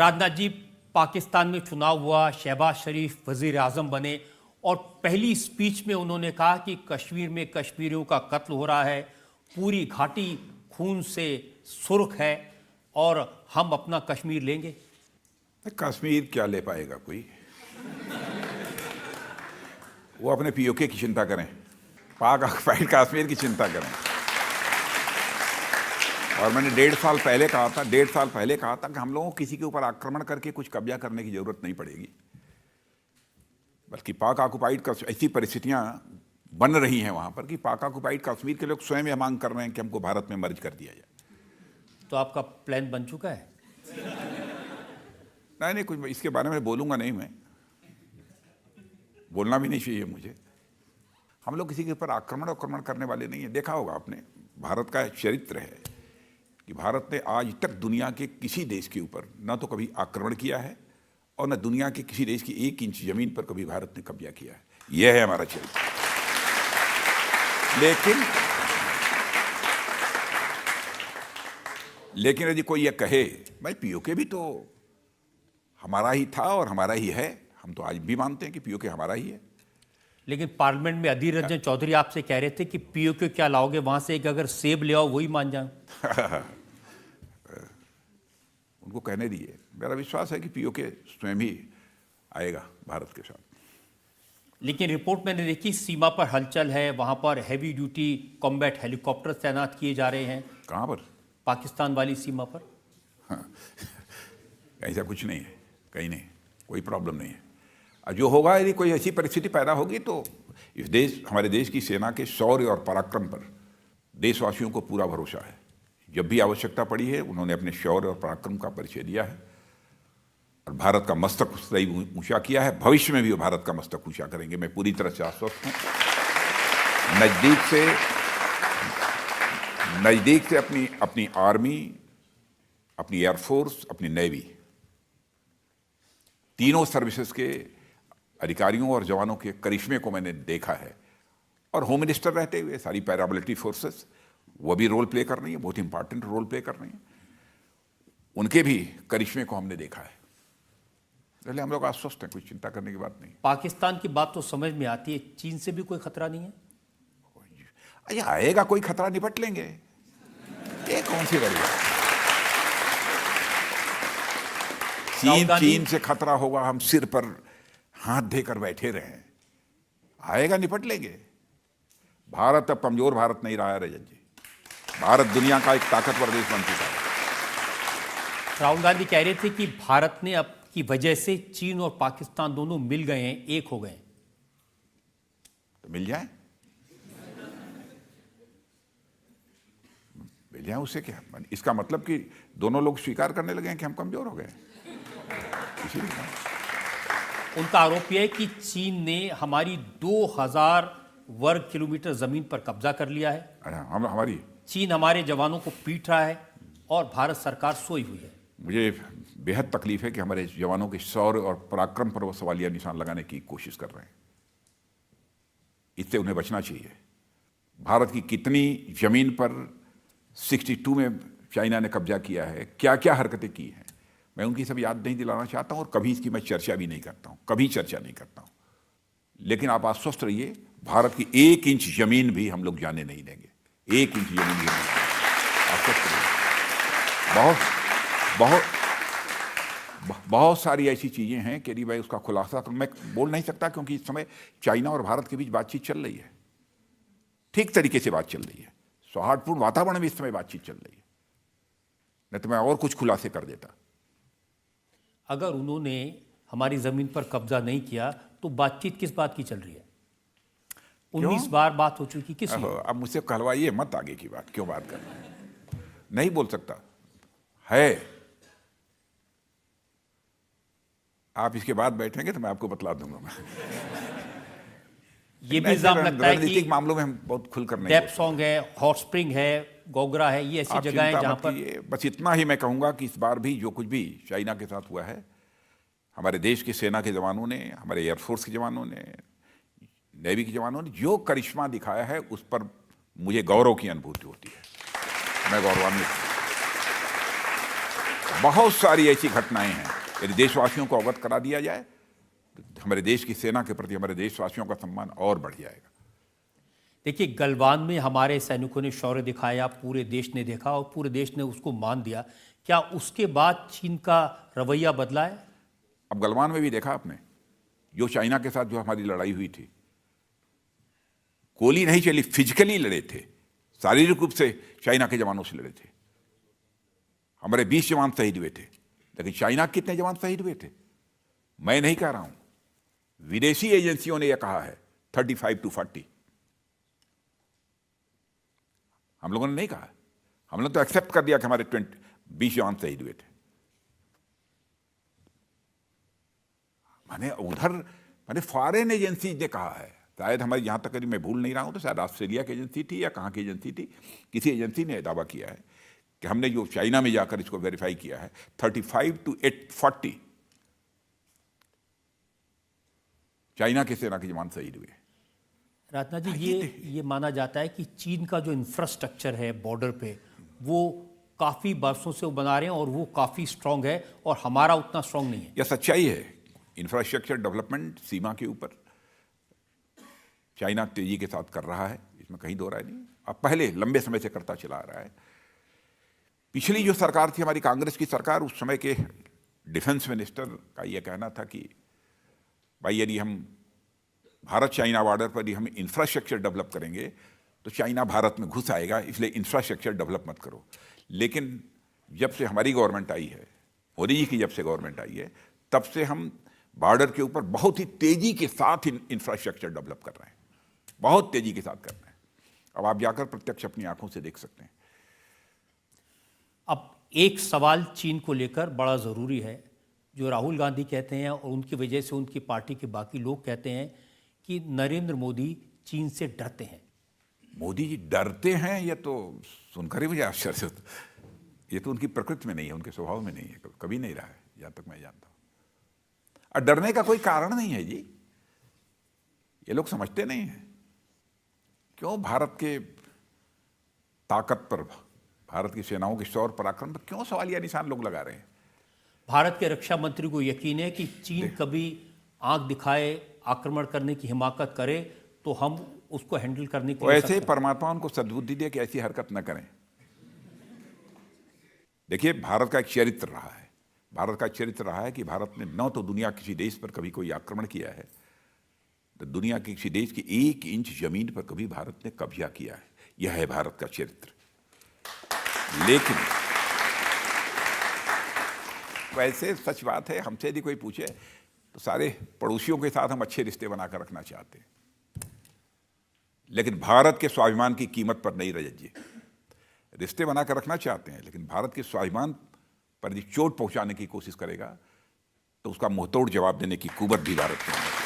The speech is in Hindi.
राजनाथ जी, पाकिस्तान में चुनाव हुआ, शहबाज शरीफ वजीर आजम बने और पहली स्पीच में उन्होंने कहा कि कश्मीर में कश्मीरियों का कत्ल हो रहा है, पूरी घाटी खून से सुर्ख है और हम अपना कश्मीर लेंगे। कश्मीर क्या ले पाएगा कोई? वो अपने पीओके की चिंता करें, पाक ऑक्युपाइड कश्मीर की चिंता करें। और मैंने 1.5 साल पहले कहा था कि हम लोगों को किसी के ऊपर आक्रमण करके कुछ कब्जा करने की जरूरत नहीं पड़ेगी, बल्कि पाक ऑक्युपाइड का ऐसी परिस्थितियां बन रही हैं वहां पर कि पाक ऑक्युपाइड कश्मीर के लोग स्वयं यह मांग कर रहे हैं कि हमको भारत में मर्ज कर दिया जाए। तो आपका प्लान बन चुका है? नहीं, कुछ इसके बारे में बोलूंगा नहीं, मैं बोलना भी नहीं चाहिए मुझे। हम लोग किसी के ऊपर आक्रमण करने वाले नहीं है। देखा होगा आपने, भारत का चरित्र है कि भारत ने आज तक दुनिया के किसी देश के ऊपर न तो कभी आक्रमण किया है और न दुनिया के किसी देश की 1 इंच जमीन पर कभी भारत ने कब्जा किया है। यह है हमारा चरित्र। लेकिन यदि कोई ये कहे भाई पीओके भी तो हमारा ही था और हमारा ही है, हम तो आज भी मानते हैं कि पीओके हमारा ही है। लेकिन पार्लियामेंट में अधीर रंजन चौधरी आपसे कह रहे थे कि पीओके क्या लाओगे, वहां से एक अगर सेब ले आओ वही मान जाओ। उनको कहने दिए, मेरा विश्वास है कि पीओके स्वयं ही आएगा भारत के साथ। लेकिन रिपोर्ट मैंने देखी, सीमा पर हलचल है, वहां पर हैवी ड्यूटी कॉम्बैट हेलीकॉप्टर तैनात किए जा रहे हैं। कहाँ पर? पाकिस्तान वाली सीमा पर। हाँ, ऐसा कुछ नहीं है, कहीं नहीं, कोई प्रॉब्लम नहीं है। और जो होगा, यदि कोई ऐसी परिस्थिति पैदा होगी तो हमारे देश की सेना के शौर्य और पराक्रम पर देशवासियों को पूरा भरोसा है। जब भी आवश्यकता पड़ी है उन्होंने अपने शौर्य और पराक्रम का परिचय दिया है और भारत का मस्तक सदैव ऊंचा किया है। भविष्य में भी वो भारत का मस्तक ऊंचा करेंगे, मैं पूरी तरह से आश्वस्त हूँ। नजदीक से अपनी आर्मी, अपनी एयरफोर्स, अपनी नेवी, तीनों सर्विसेज के अधिकारियों और जवानों के करिश्मे को मैंने देखा है। और होम मिनिस्टर रहते हुए सारी पैरामिलिट्री फोर्सेस वो भी रोल प्ले कर रही है, बहुत इंपॉर्टेंट रोल प्ले कर रही हैं। उनके भी करिश्मे को हमने देखा है, इसलिए हम लोग आश्वस्त हैं, कोई चिंता करने की बात नहीं। पाकिस्तान की बात तो समझ में आती है, चीन से भी कोई खतरा नहीं है? अरे आएगा कोई खतरा, निपट लेंगे, ये कौन सी बड़ी बात? चीन से खतरा होगा, हम सिर पर हाथ देकर बैठे रहे, आएगा निपट लेंगे। भारत अब कमजोर भारत नहीं रहा है रजत जी, भारत दुनिया का एक ताकतवर देश बन चुका है। राहुल गांधी कह रहे थे कि भारत ने अब की वजह से चीन और पाकिस्तान दोनों मिल गए हैं, एक हो गए। तो मिल जाए, उससे क्या? इसका मतलब कि दोनों लोग स्वीकार करने लगे हैं कि हम कमजोर हो गए। उनका आरोप यह है कि चीन ने हमारी 2000 वर्ग किलोमीटर जमीन पर कब्जा कर लिया है। चीन हमारे जवानों को पीट रहा है और भारत सरकार सोई हुई है। मुझे बेहद तकलीफ है कि हमारे जवानों के शौर्य और पराक्रम पर वो सवालिया निशान लगाने की कोशिश कर रहे हैं। इससे उन्हें बचना चाहिए। भारत की कितनी जमीन पर 62 में चाइना ने कब्जा किया है, क्या क्या हरकतें की हैं, मैं उनकी सब याद नहीं दिलाना चाहता हूं और कभी इसकी मैं चर्चा भी नहीं करता हूं, कभी चर्चा नहीं करता हूं। लेकिन आप आश्वस्त रहिए, भारत की 1 इंच जमीन भी हम लोग जाने नहीं देंगे, 1 इंच जमीन भी आश्वस्त रहिए। बहुत सारी ऐसी चीजें हैं कि यदि भाई उसका खुलासा तो मैं बोल नहीं सकता, क्योंकि इस समय चाइना और भारत के बीच बातचीत चल रही है, ठीक तरीके से बात चल रही है, सौहार्दपूर्ण वातावरण में इस समय बातचीत चल रही है, नहीं तो मैं और कुछ खुलासे कर देता। अगर उन्होंने हमारी जमीन पर कब्जा नहीं किया तो बातचीत किस बात की चल रही है? 19 बार बात हो चुकी, किस? अब मुझसे कहलवाइए मत आगे की बात, क्यों बात कर रहे हैं? नहीं बोल सकता है। आप इसके बाद बैठेंगे तो मैं आपको बतला दूंगा। मैं ये भी इल्जाम लगता है कि मामलों में हम बहुत खुलकर नहीं, डेप सॉन्ग है, हॉट स्प्रिंग है, गोगरा है, ये ऐसी जगह है जहां पर। बस इतना ही मैं कहूंगा कि इस बार भी जो कुछ भी चाइना के साथ हुआ है, हमारे देश की सेना के जवानों ने, हमारे एयरफोर्स के जवानों ने, नेवी के जवानों ने जो करिश्मा दिखाया है, उस पर मुझे गौरव की अनुभूति होती है। मैं गौरवान्वित हूं। बहुत सारी ऐसी घटनाएं हैं, यदि देशवासियों को अवगत करा दिया जाए तो हमारे देश की सेना के प्रति हमारे देशवासियों का सम्मान और बढ़ जाएगा। देखिए, गलवान में हमारे सैनिकों ने शौर्य दिखाया, पूरे देश ने देखा और पूरे देश ने उसको मान दिया। क्या उसके बाद चीन का रवैया बदला है? अब गलवान में भी देखा आपने, जो चाइना के साथ जो हमारी लड़ाई हुई थी, गोली नहीं चली, फिजिकली लड़े थे, शारीरिक रूप से चाइना के जवानों से लड़े थे। हमारे 20 जवान शहीद हुए थे, लेकिन चाइना के कितने जवान शहीद हुए थे? मैं नहीं कह रहा हूं, विदेशी एजेंसियों ने यह कहा है 35 to 40। हम लोगों ने नहीं कहा, हम लोग तो एक्सेप्ट कर दिया कि हमारे 20 जवान शहीद हुए थे। माने फॉरेन एजेंसी ने कहा है, शायद हमारी यहां तक, यदि मैं भूल नहीं रहा हूं तो शायद ऑस्ट्रेलिया की एजेंसी थी या कहां की एजेंसी थी, किसी एजेंसी ने दावा किया है कि हमने जो चाइना में जाकर इसको वेरीफाई किया है 35 to 40 चाइना के सेना के जवान शहीद हुए। राजनाथ जी, ये माना जाता है कि चीन का जो इंफ्रास्ट्रक्चर है बॉर्डर पे, वो काफ़ी बरसों से वो बना रहे हैं और वो काफ़ी स्ट्रांग है और हमारा उतना स्ट्रांग नहीं है। यह सच्चाई है। इंफ्रास्ट्रक्चर डेवलपमेंट सीमा के ऊपर चाइना तेजी के साथ कर रहा है, इसमें कहीं दो राय नहीं। अब पहले लंबे समय से करता चला आ रहा है। पिछली जो सरकार थी हमारी कांग्रेस की सरकार, उस समय के डिफेंस मिनिस्टर का यह कहना था कि भाई यदि हम भारत चाइना बॉर्डर पर यदि हम इंफ्रास्ट्रक्चर डेवलप करेंगे तो चाइना भारत में घुस आएगा, इसलिए इंफ्रास्ट्रक्चर डेवलप मत करो। लेकिन जब से हमारी गवर्नमेंट आई है, मोदी जी की जब से गवर्नमेंट आई है, तब से हम बॉर्डर के ऊपर बहुत ही तेजी के साथ इंफ्रास्ट्रक्चर डेवलप कर रहे हैं, बहुत तेजी के साथ कर रहे हैं। अब आप जाकर प्रत्यक्ष अपनी आंखों से देख सकते हैं। अब एक सवाल चीन को लेकर बड़ा ज़रूरी है, जो राहुल गांधी कहते हैं और उनकी वजह से उनकी पार्टी के बाकी लोग कहते हैं कि नरेंद्र मोदी चीन से डरते हैं। मोदी जी डरते हैं, यह तो सुनकर ही मुझे आश्चर्य होता। ये तो उनकी प्रकृति में नहीं है, उनके स्वभाव में नहीं है, कभी नहीं रहा है जहां तक मैं जानता हूं। और डरने का कोई कारण नहीं है जी, ये लोग समझते नहीं हैं। क्यों भारत के ताकत पर, भारत की सेनाओं के शौर्य पराक्रम पर क्यों सवालिया निशान लोग लगा रहे हैं? भारत के रक्षा मंत्री को यकीन है कि चीन कभी आंख दिखाए, आक्रमण करने की हिमाकत करे तो हम उसको हैंडल करने के लिए ऐसे परमात्मा उनको सद्बुद्धि दे कि ऐसी हरकत न करें। देखिए, भारत का एक चरित्र रहा है, भारत का चरित्र रहा है कि भारत ने न तो दुनिया किसी देश पर कभी कोई आक्रमण किया है, तो दुनिया के किसी देश की 1 इंच जमीन पर कभी भारत ने कब्जा किया है। यह है भारत का चरित्र। लेकिन वैसे सच बात है, हमसे यदि कोई पूछे तो सारे पड़ोसियों के साथ हम अच्छे रिश्ते बनाकर रखना चाहते हैं, लेकिन भारत के स्वाभिमान की कीमत पर नहीं रजत जी। रिश्ते बनाकर रखना चाहते हैं, लेकिन भारत के स्वाभिमान पर यदि चोट पहुंचाने की कोशिश करेगा तो उसका मुंहतोड़ जवाब देने की कुवत भी भारत के अंदर